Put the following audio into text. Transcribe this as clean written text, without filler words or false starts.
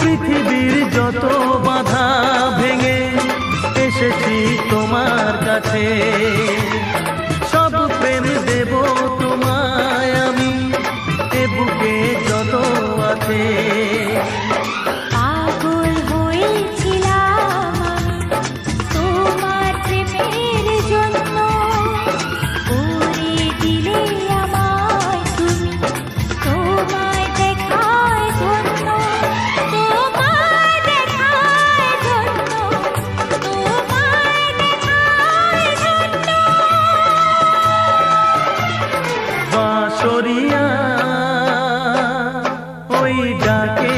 পৃথিবীর যত বাধা ভেঙে এসেছি তোমার কাছে, সব প্রেম দেব তোমায় আমি, এ বুকে যত আছে। পাগল হয়েছিলাম তোমার প্রেমের জন্য, করে দিলে আমায় তুমি, তোমায় দেখার জন্য, তোমায় দেখার জন্য, তোমায় দেখার জন্য। বাঁশরিয়া ওই ডাকে